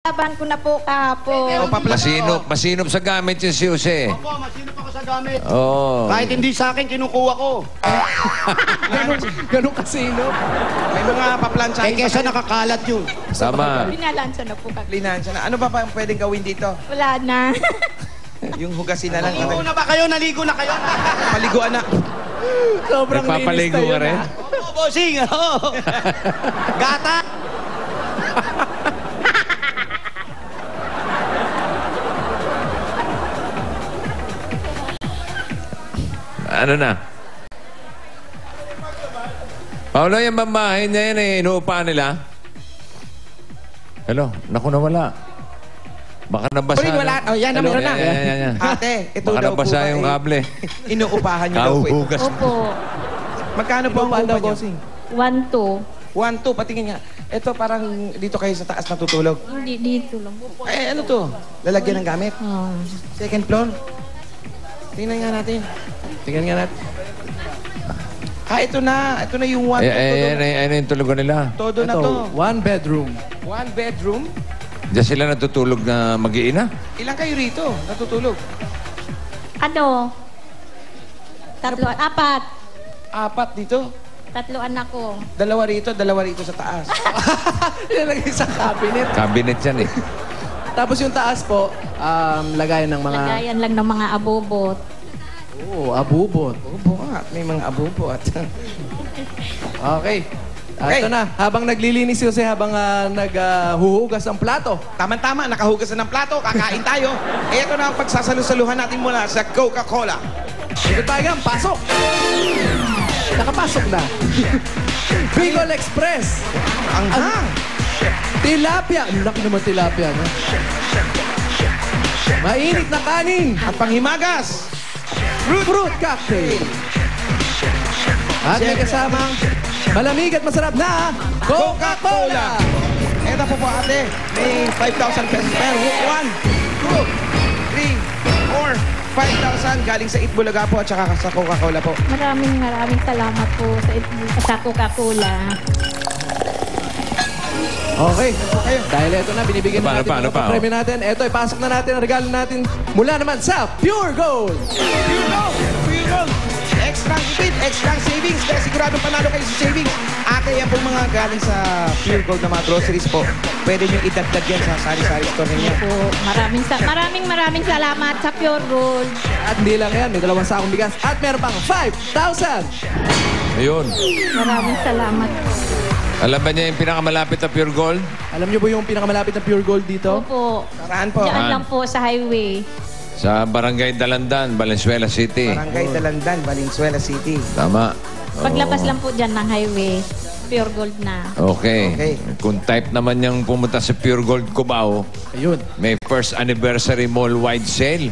Laban ko na po kahapon. Masinop sa gamit yung si Jose. Opo, masinop ako sa gamit. Oo. Kahit hindi sa akin, kinukuha ko. Ganun kasinop. May mga paplansyahin. Kesa nakakalat yun. Tama. Binalansa na po kami. Linansya na. Ano ba pwedeng gawin dito? Wala na. Yung hugasin na lang. Naligo na ba kayo? Naligo na kayo? Paliguan na. Sobrang Nagpapaligo linis ka na rin? yun. Oo, bossing. Oo. Gata. Ano na? Paolo, yung babae niya yan eh, inuupahan nila. Hello, naku nawala. Baka nabasa. Uy, wala. Oh, yan, Hello, meron na. yan. Ate, ito Baka daw po nabasa ba yung eh. kable. Inuupahan niyo daw po. Kauhugas. Opo. Magkano po ang upa niyo? 1-2. 1, 2, patingin nga. Ito parang dito kayo sa taas natutulog. Hindi dito lang. Eh, ano to? Lalagyan ng gamit? Ah. Second floor? Tingnan nga natin. Tingnan nga natin. Ito na. Ito na yung 1. Ano yung tulugan nila? Todo na Ito, to. 1 bedroom. 1 bedroom. Diyan sila natutulog na mag-iina? Ilan kayo rito natutulog? Ano? 4, 4 dito. 3 anak ko. 2 rito sa taas. Ilalagay sa cabinet. Cabinet yan eh. Tapos yung taas po, lagayan ng mga... Lagayan lang ng mga abobot. Oo, abubot. Abubo at may mga abubo at... Okay. Okay. Ito na, habang naglilinis si Jose, habang naghuhugas ng plato. Tama-tama, nakahugas na ng plato, kakain tayo. Ito na ang pagsasalusaluhan natin mula sa Coca-Cola. Ikot tayo gang, pasok! Nakapasok na. Bicol Express. Ang hang! Tilapia. Ang laki naman tilapia, no? Mainit na kanin. At panghimagas. Fruit cocktail. At may kasamang malamig at masarap na Coca-Cola. Ito po ate, may 5,000 pesos per 1, 2, 3, 4, 5,000 galing sa Itbulaga po at saka sa Coca-Cola po. Maraming salamat po sa Coca-Cola. Okay. Dahil ito na, binibigyan na natin Ano pa? ang premyo natin. Ito, ipasok na natin ang regalo natin mula naman sa Pure Gold. Pure Gold! Pure Gold! Extra ipit, extra savings. Kaya siguradong panalo kayo sa savings. Ate, yan po mga galing sa Pure Gold na mga groceries po. Pwede nyo idagdag yan sa sari-sari store ninyo. Po, maraming salamat sa Pure Gold. At hindi lang yan, may 2 sakong bigas. At meron pang 5,000. Ayun. Maraming salamat po. Alam ba niya yung pinakamalapit na Pure Gold? Alam niyo ba yung pinakamalapit na Pure Gold dito? Opo. Saan po? Diyan lang po sa highway. Sa Barangay Dalandan, Valenzuela City. Barangay Dalandan, Valenzuela City. Tama. Paglabas lang po dyan ng highway, Pure Gold na. Okay. Okay. Kung type naman niyang pumunta sa Pure Gold Cubao, Ayun. may first anniversary mall-wide sale.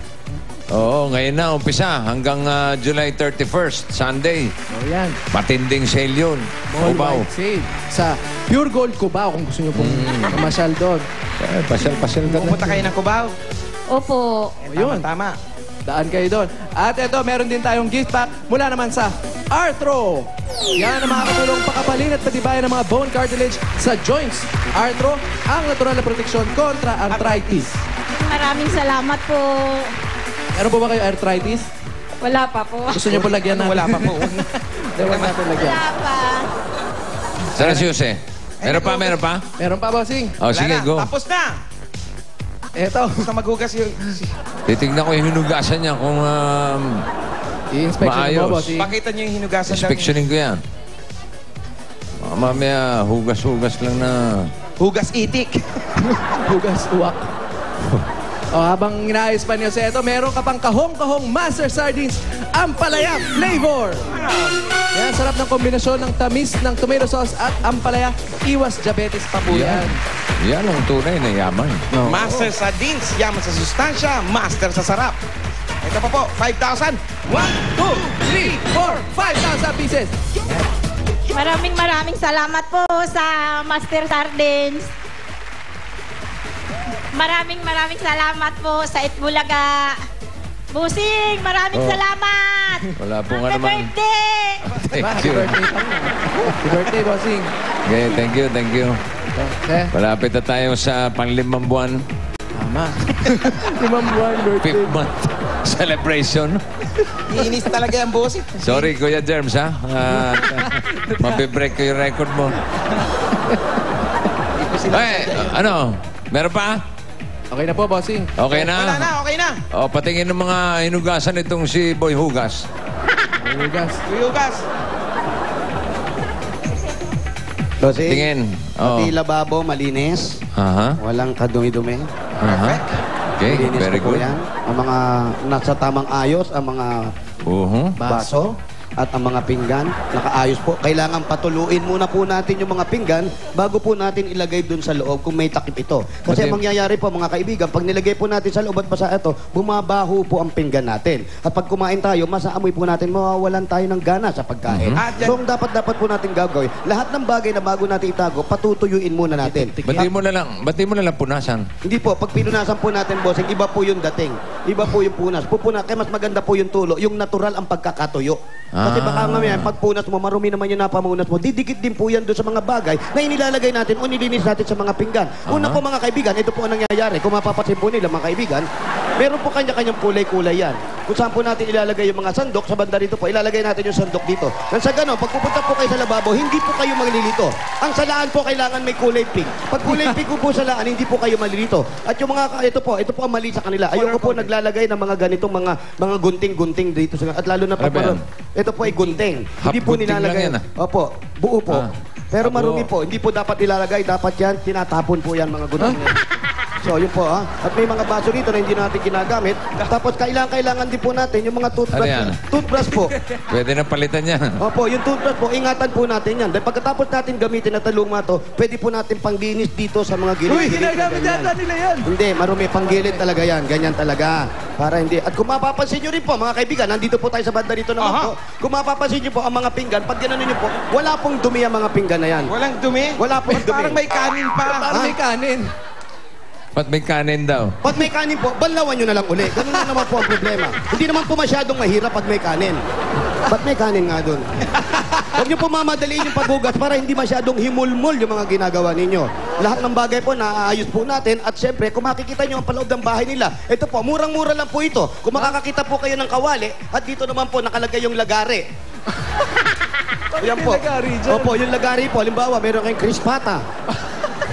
Oo, ngayon na, umpisa. Hanggang July 31st, Sunday. O yan. Matinding sale yun. Cubao. Mall-wide sale. Sa Pure Gold Cubao, kung gusto niyo pong mamasyal doon. Pasyal-pasyal ka na. Pumunta kayo ng Cubao. Opo. Ayun. Tama. Daan kayo doon. At ito, meron din tayong gift pack mula naman sa Arthro. Yan ang makakatulong pakapalin at patibayan ng mga bone cartilage sa joints. Arthro, ang natural na proteksyon kontra arthritis. Maraming salamat po. Meron po ba kayo arthritis? Wala pa po. Gusto niyo po lagyan natin? Wala pa po. Huwag natin lagyan. Wala pa. Sana si Jose. Meron pa? Meron pa, bossing? Oh, sige, Wala na. go. Tapos na. Eto. Tapos na maghugas yung... Titignan ko yung hinugasan niya kung I-inspection Maayos. mo, bossing. Pakita niyo yung hinugasan ng... inspectionin ko yan. Baka mamaya, hugas-hugas lang na... Hugas itik. Hugas uwak. Habang inaayos pa niyo sa ito, meron ka pang kahong-kahong Master Sardines Ampalaya Flavor. Yan, sarap ng kombinasyon ng tamis ng tomato sauce at ampalaya. Iwas diabetes pa po yan. Yan ang tunay na yaman. No. Master Sardines. Yaman sa sustansya, master sa sarap. Ito pa po, 5,000. 1, 2, 3, 4, 5,000 pieces. Maraming salamat po sa Master Sardines. Maraming salamat po sa Itbulaga. Busing, maraming salamat. Wala po nga Happy naman. birthday! Thank Happy you. birthday, bossing. Okay, thank you. Eh, Malapit na tayo sa pang-5 buwan, tama. 5 buwan birthday. 5th month celebration. Iinis talaga yung bossing. Sorry, Kuya Germs, ha? Mabibreak ko yung record mo. Ay, ano? Meron pa? Okay na po, bossing. Okay na? Wala na, okay na. O, patingin ng mga hinugasan itong si Boy Hugas. Hugas. Tuyugas. Bossing, Tingin. Oh. pati lababo, malinis. Aha. Walang kadumi-dumi. Aha. Okay, Malinis very po good. yan. Ang mga nasa tamang ayos, ang mga baso at ang mga pinggan, nakaayos po. Kailangan patuluin muna po natin yung mga pinggan bago po natin ilagay dun sa loob kung may takip ito. Kasi Buti- mangyayari po mga kaibigan, pag nilagay po natin sa loob at basa ito, bumabaho po ang pinggan natin. At pag kumain tayo, masaamoy po natin, mawawalan tayo ng gana sa pagkain. At yan- So ang dapat po natin gagawin, lahat ng bagay na bago natin itago, patutuyuin muna natin. Ba't di mo na lang punasan? Hindi po, pag pinunasan po natin, bossing, iba po yung dating. Iba po yung punas. Kaya mas maganda po yung tulo, yung natural ang pagkakatuyo. Kasi baka mamaya, pag punas mo, marumi naman yung napamunas mo, didikit din po yan doon sa mga bagay na inilalagay natin o nilinis natin sa mga pinggan. Una po mga kaibigan, ito po ang nangyayari. Kung mapapansin po nila mga kaibigan, meron po kanya-kanyang kulay-kulay yan. Kung saan po natin ilalagay yung mga sandok, sa banda rito po, ilalagay natin yung sandok dito. Nang sa gano'n, pag pupunta po kayo sa lababo, hindi po kayo maglilito. Ang salaan po kailangan may kulay pink. Pag kulay pink po salaan, hindi po kayo malilito. At yung mga, ito po ang mali sa kanila. Ayoko po naglalagay ng mga ganitong mga gunting-gunting dito. At lalo na pag Ano ba yan? ito po ay gunting. Half Hindi po gunting lang nilalagay. yan, Opo, buo po. Pero Abo. marumi po. Hindi po dapat ilalagay. Dapat yan, tinatapon po yan mga gunting. So, yun po ha. At may mga baso dito na hindi natin ginagamit. Tapos kailangan din po natin yung mga toothbrush. Ano yan? Toothbrush po. Pwede na palitan yan. Opo, yung toothbrush po, ingatan po natin yan. Dahil pagkatapos natin gamitin at taluma to, pwede po natin panglinis dito sa mga gilid. Uy, ginagamit yata nila yan. Hindi, marumi panggilid talaga yan. Ganyan talaga. Para hindi. At kung mapapansin nyo rin po, mga kaibigan, nandito po tayo sa banda dito naman po. Kung mapapansin nyo po, ang mga pinggan, pag ginanon nyo po, wala pong dumi ang mga pinggan na yan. Walang dumi? Wala pong dumi. Parang may kanin pa. Parang may kanin. Ba't may kanin daw? Pag may kanin po, banlawan nyo na lang uli. Ganun na naman po ang problema. Hindi naman po masyadong mahirap pag may kanin. Ba't may kanin nga doon? Huwag nyo po mamadaliin yung paghugas para hindi masyadong himulmul yung mga ginagawa ninyo. Lahat ng bagay po, naaayos po natin. At syempre, kung makikita nyo ang paloob ng bahay nila, ito po, murang-mura lang po ito. Kung makakakita po kayo ng kawali, at dito naman po nakalagay yung lagare. Yan po. May lagari dyan. Opo, yung lagari po. Halimbawa, meron kayong krispata.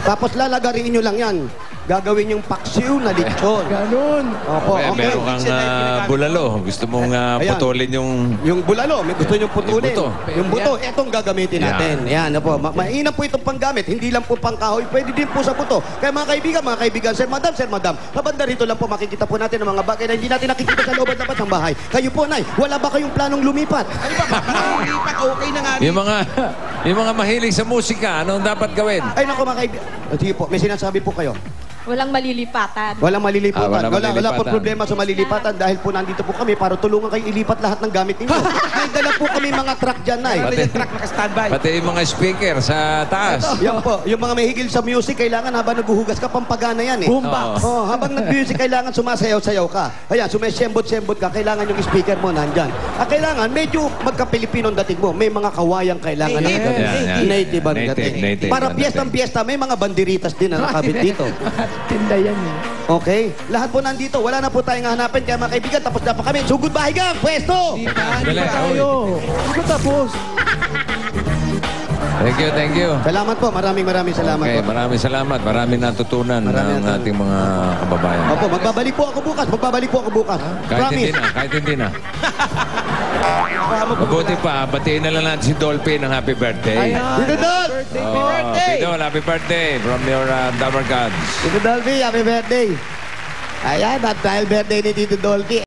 Tapos lalagariin nyo lang yan. Gagawin yung paksiw na lechon. Ganun. Opo, okay. Meron kang bulalo. Gusto mong Ayan. putulin yung... Yung bulalo, may gusto nyo putulin. Yung buto. Yung buto, etong gagamitin natin. Yan, po. Mainam po itong panggamit. Hindi lang po pangkahoy. Pwede din po sa buto. Kaya mga kaibigan, Sir Madam, kabanda rito lang po makikita po natin ang mga bagay na hindi natin nakikita sa loob at labas ng bahay. Kayo po, Nay, wala ba kayong planong lumipat? Ano ba? Lipat, okay na nga. Yung mga mahilig sa musika, anong dapat gawin? Ay, naku mga kaibigan. Sige po, may sinasabi po kayo. Walang malilipatan. Walang malilipatan. Walang Wala po malilipatan. problema sa malilipatan dahil po nandito po kami para tulungan kayo ilipat lahat ng gamit ninyo. May dala po kami mga truck dyan, Nay. Meron Pati- din yung truck naka-standby. Pati yung mga speaker sa taas. Yan po, yung mga may higil sa music, kailangan habang naghuhugas ka, pampagana yan eh. Boombox. Oh, habang nag-music, kailangan sumasayaw-sayaw ka. Ayan, sumesembot-sembot ka, kailangan yung speaker mo nandyan. At kailangan, medyo magka-Pilipino ang dating mo. May mga kawayang kailangan na Native. Yan. native ang Native, dating. native Para ang piyestang-piyesta, may mga banderitas din na nakabit dito. Tinda yan eh. Okay? Lahat po nandito. Wala na po tayong hanapin. Kaya mga kaibigan, tapos na pa kami. Sugod bahay gang! Pwesto! Di pa, di Dali, pa tayo. Hindi ko tapos. Thank you. Salamat po. Maraming salamat Okay, po. maraming salamat. Maraming natutunan Maraming ng ating mga kababayan. Opo, magbabalik po ako bukas. Kahit Promise. hindi na. Mabuti pa, batiin na lang natin si Dolphy ng happy birthday. Dito Dol! Pidol, happy birthday from your Tower Gods. Tito Dolphy, happy birthday. Ayan, at dahil birthday ni Tito Dolphy,